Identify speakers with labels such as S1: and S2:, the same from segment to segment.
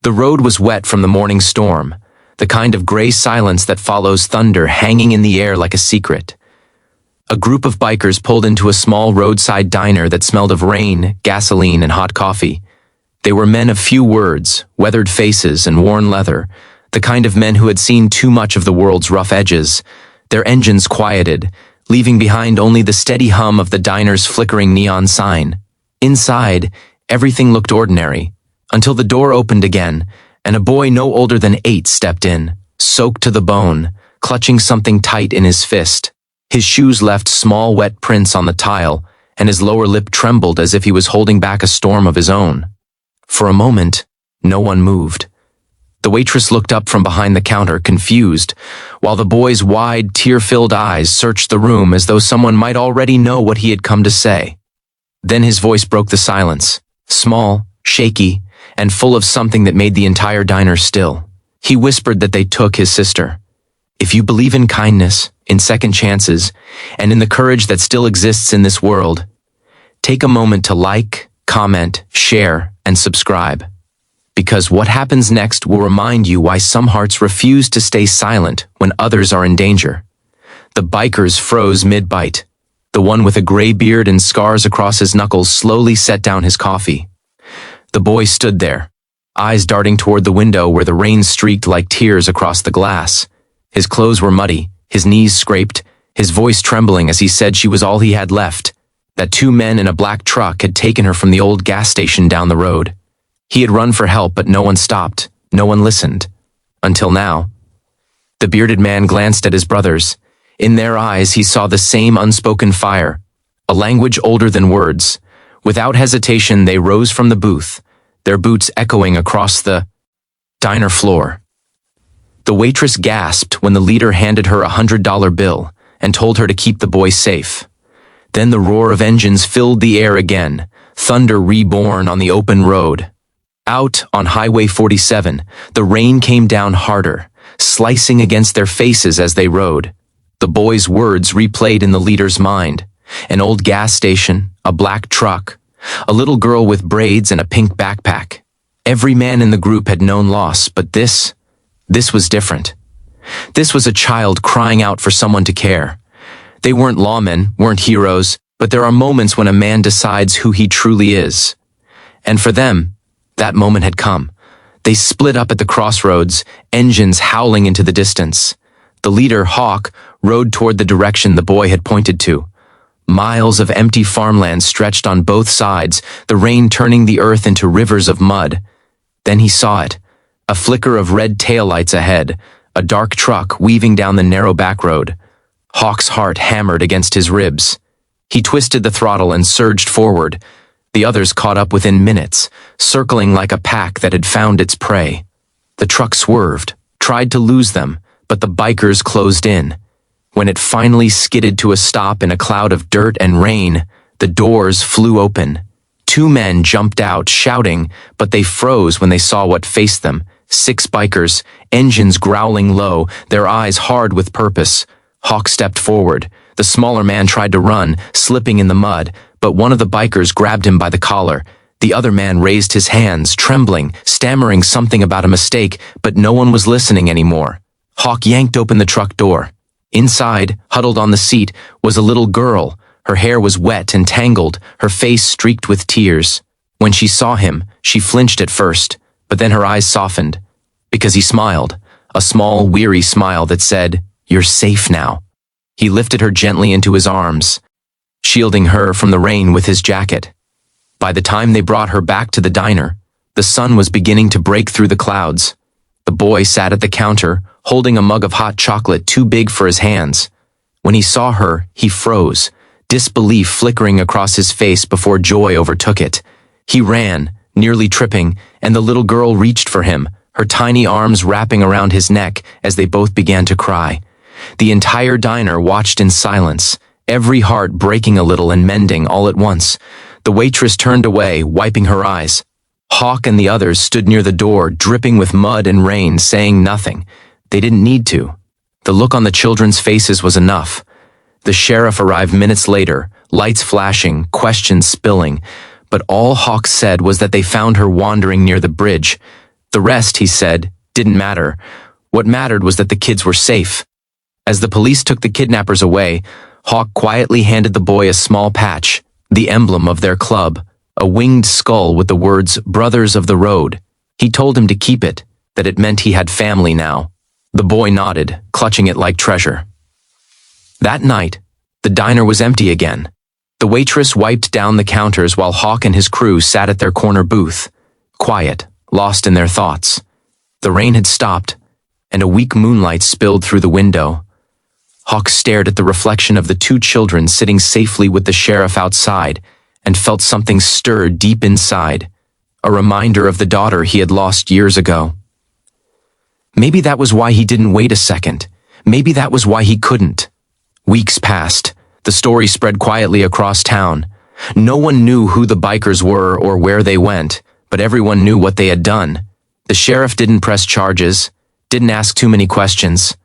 S1: The road was wet from the morning storm, the kind of gray silence that follows thunder hanging in the air like a secret. A group of bikers pulled into a small roadside diner that smelled of rain, gasoline, and hot coffee. They were men of few words, weathered faces, and worn leather, the kind of men who had seen too much of the world's rough edges. Their engines quieted, leaving behind only the steady hum of the diner's flickering neon sign. Inside, everything looked ordinary, until the door opened again, and a boy no older than 8 stepped in, soaked to the bone, clutching something tight in his fist. His shoes left small wet prints on the tile, and his lower lip trembled as if he was holding back a storm of his own. For a moment, no one moved. The waitress looked up from behind the counter, confused, while the boy's wide, tear-filled eyes searched the room as though someone might already know what he had come to say. Then his voice broke the silence, small, shaky, and full of something that made the entire diner still. He whispered that they took his sister. If you believe in kindness, in second chances, and in the courage that still exists in this world, take a moment to like, comment, share, and subscribe. Because what happens next will remind you why some hearts refuse to stay silent when others are in danger. The bikers froze mid-bite. The one with a gray beard and scars across his knuckles slowly set down his coffee. The boy stood there, eyes darting toward the window where the rain streaked like tears across the glass. His clothes were muddy, his knees scraped, his voice trembling as he said she was all he had left, that 2 men in a black truck had taken her from the old gas station down the road. He had run for help, but no one stopped, no one listened. Until now. The bearded man glanced at his brothers. In their eyes he saw the same unspoken fire, a language older than words. Without hesitation they rose from the booth, their boots echoing across the diner floor. The waitress gasped when the leader handed her a $100 bill and told her to keep the boy safe. Then the roar of engines filled the air again, thunder reborn on the open road. Out on Highway 47, the rain came down harder, slicing against their faces as they rode. The boy's words replayed in the leader's mind. An old gas station, a black truck, a little girl with braids and a pink backpack. Every man in the group had known loss, but this was different. This was a child crying out for someone to care. They weren't lawmen, weren't heroes, but there are moments when a man decides who he truly is. And for them, that moment had come. They split up at the crossroads, engines howling into the distance. The leader, Hawk, rode toward the direction the boy had pointed to. Miles of empty farmland stretched on both sides, the rain turning the earth into rivers of mud. Then he saw it, a flicker of red taillights ahead, a dark truck weaving down the narrow back road. Hawk's heart hammered against his ribs. He twisted the throttle and surged forward. The others caught up within minutes, circling like a pack that had found its prey. The truck swerved, tried to lose them, but the bikers closed in. When it finally skidded to a stop in a cloud of dirt and rain, the doors flew open. 2 men jumped out, shouting, but they froze when they saw what faced them. 6 bikers, engines growling low, their eyes hard with purpose. Hawk stepped forward. The smaller man tried to run, slipping in the mud, but one of the bikers grabbed him by the collar. The other man raised his hands, trembling, stammering something about a mistake, but no one was listening anymore. Hawk yanked open the truck door. Inside, huddled on the seat, was a little girl. Her hair was wet and tangled, her face streaked with tears. When she saw him, she flinched at first, but then her eyes softened, because he smiled, a small, weary smile that said, "You're safe now." He lifted her gently into his arms, shielding her from the rain with his jacket. By the time they brought her back to the diner, the sun was beginning to break through the clouds. The boy sat at the counter, holding a mug of hot chocolate too big for his hands. When he saw her, he froze, disbelief flickering across his face before joy overtook it. He ran, nearly tripping, and the little girl reached for him, her tiny arms wrapping around his neck as they both began to cry. The entire diner watched in silence, every heart breaking a little and mending all at once. The waitress turned away, wiping her eyes. Hawk and the others stood near the door, dripping with mud and rain, saying nothing. They didn't need to. The look on the children's faces was enough. The sheriff arrived minutes later, lights flashing, questions spilling, but all Hawk said was that they found her wandering near the bridge. The The rest, he said, didn't matter. What mattered was that the kids were safe. As the police took the kidnappers away, Hawk quietly handed the boy a small patch, the emblem of their club, a winged skull with the words Brothers of the Road. He told him to keep it, that it meant he had family now. The boy nodded, clutching it like treasure. That night, the diner was empty again. The waitress wiped down the counters while Hawk and his crew sat at their corner booth, quiet, lost in their thoughts. The rain had stopped, and a weak moonlight spilled through the window. Hawk stared at the reflection of the two children sitting safely with the sheriff outside and felt something stir deep inside, a reminder of the daughter he had lost years ago. Maybe that was why he didn't wait a second. Maybe that was why he couldn't. Weeks passed. The story spread quietly across town. No one knew who the bikers were or where they went, but everyone knew what they had done. The sheriff didn't press charges, didn't ask too many questions.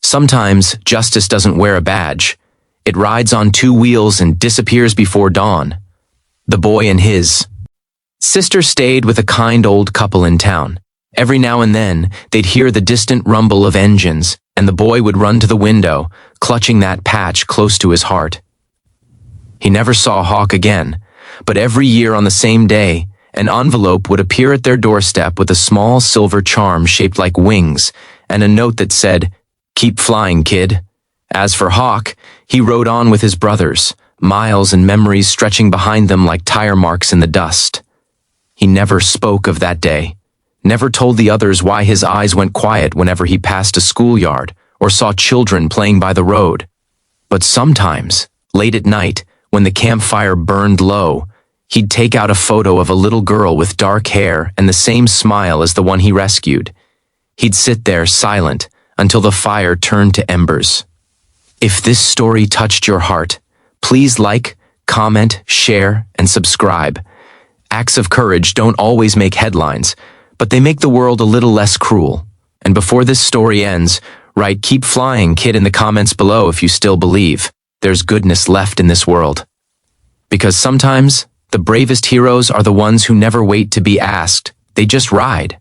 S1: Sometimes justice doesn't wear a badge. It rides on two wheels and disappears before dawn. The boy and his sister stayed with a kind old couple in town. Every now and then, they'd hear the distant rumble of engines, and the boy would run to the window, clutching that patch close to his heart. He never saw Hawk again, but every year on the same day, an envelope would appear at their doorstep with a small silver charm shaped like wings, and a note that said, "Keep flying, kid." As for Hawk, he rode on with his brothers, miles and memories stretching behind them like tire marks in the dust. He never spoke of that day, never told the others why his eyes went quiet whenever he passed a schoolyard or saw children playing by the road. But sometimes, late at night, when the campfire burned low, he'd take out a photo of a little girl with dark hair and the same smile as the one he rescued. He'd sit there silent until the fire turned to embers. If this story touched your heart, please like, comment, share, and subscribe. Acts of courage don't always make headlines, but they make the world a little less cruel. And before this story ends, write "Keep flying, kid" in the comments below if you still believe there's goodness left in this world. Because sometimes, the bravest heroes are the ones who never wait to be asked, they just ride.